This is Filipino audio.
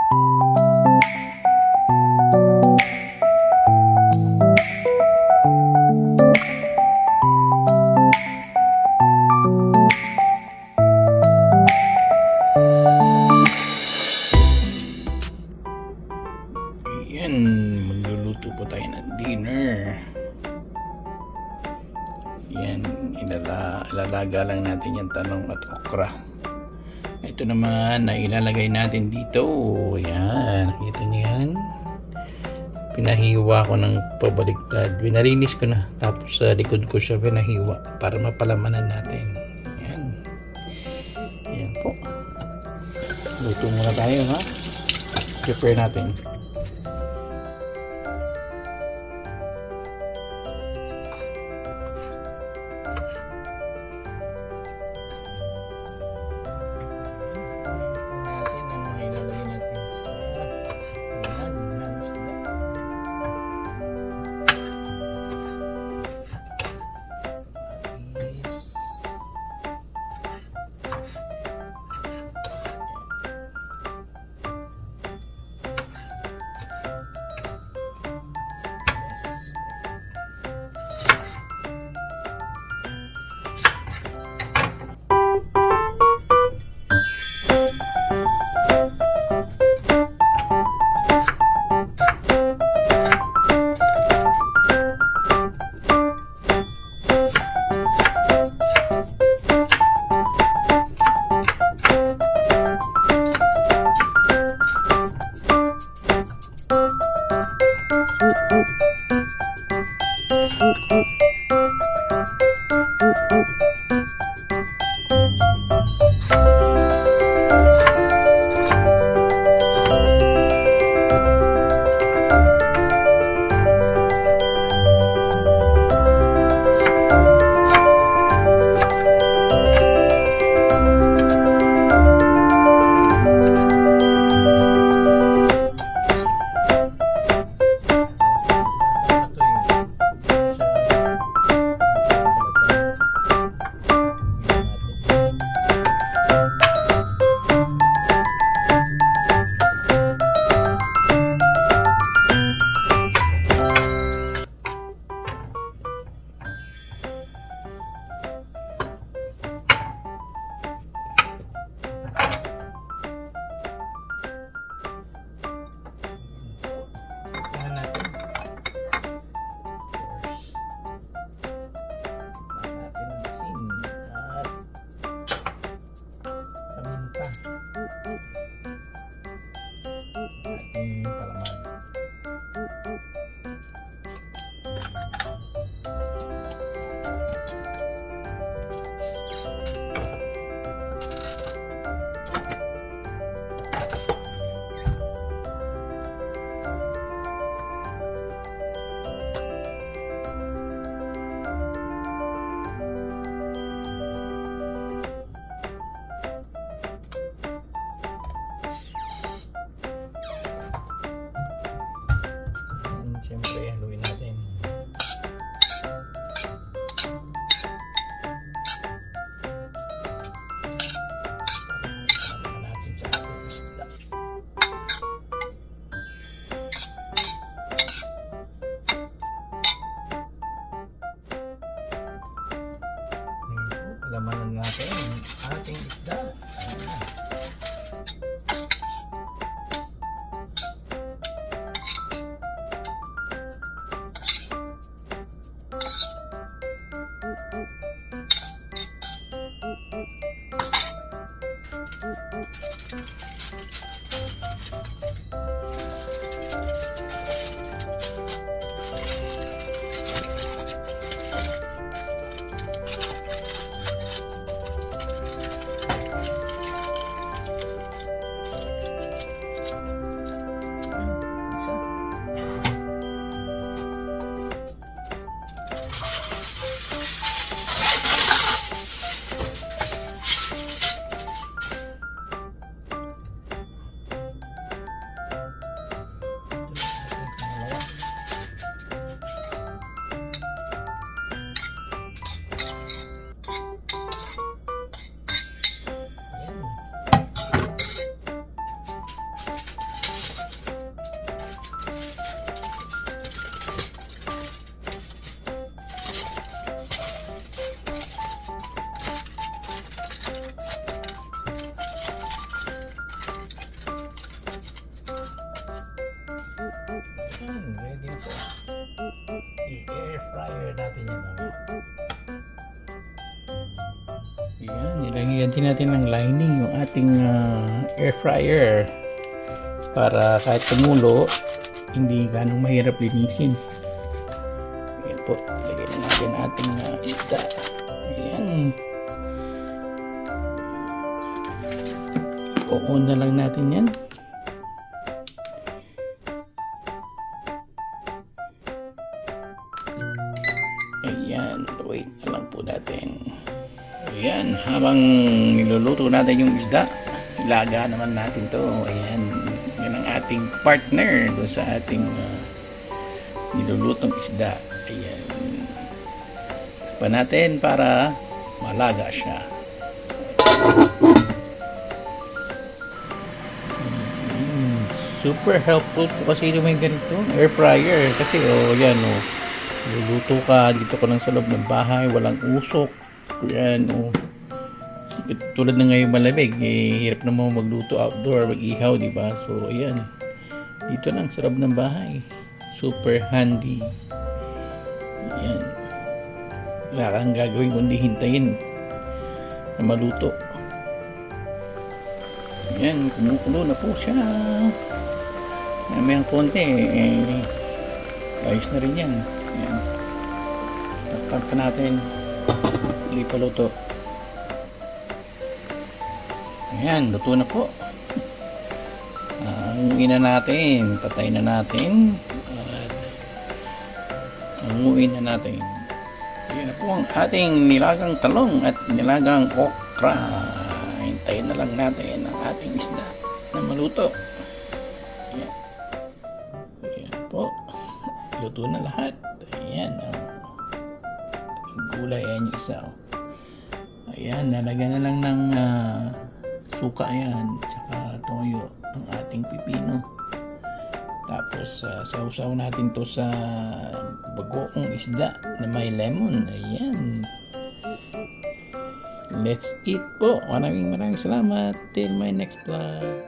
Ayan, magluluto po tayo ng dinner. Yan, ilalaga lang natin yung talong at okra. Ito naman na ilalagay natin dito. Yan, nakita niyo yan. Pinahiwa ko ng pabaliktad. Binarinis ko na. Tapos sa likod ko siya pinahiwa para mapalamanan natin. Yan. Yan po. Luto muna tayo, ha? Prepare natin. Lagyan din natin ng lining yung ating air fryer para kahit tumulo, hindi ganong mahirap linisin. Ayan po, lagyan na natin ating isda. Ayan. I-on na lang natin yan. Ayan, wait na lang po natin. Ayan, habang niluluto natin yung isda, ilaga naman natin to. Ayan, yan ang ating partner doon sa ating nilulutong isda. Ayan, pa natin para malaga siya. Super helpful po kasi may ganito air fryer kasi yan luluto ka dito ko lang sa loob ng bahay, walang usok. Yan tulad na ngayon malamig, hirap naman magluto outdoor, mag-ihaw, di ba? So ayan, dito lang sa loob ng bahay, super handy. Ayan, wala kang gagawin kundi hintayin na maluto. Ayan, kumukulo na po siya. Mamayang konti, ayos na rin yan. Ayan, takpan pa natin, hindi pa luto. Ayan, luto na po. Hanguin na natin, patay na natin, at hanguin na natin. Ayan na po ang ating nilagang talong at nilagang okra. Hintayin na lang natin ang ating isda na maluto. Ayan, ayan po, luto na lahat. Ayan, yung gulay, ayan yung isa. Ayan, nalagyan na lang ng suka, ayan, tsaka toyo ang ating pipino. Tapos sausaw natin to sa bagoong isda na may lemon. Ayan, let's eat po. Maraming salamat. Till my next vlog.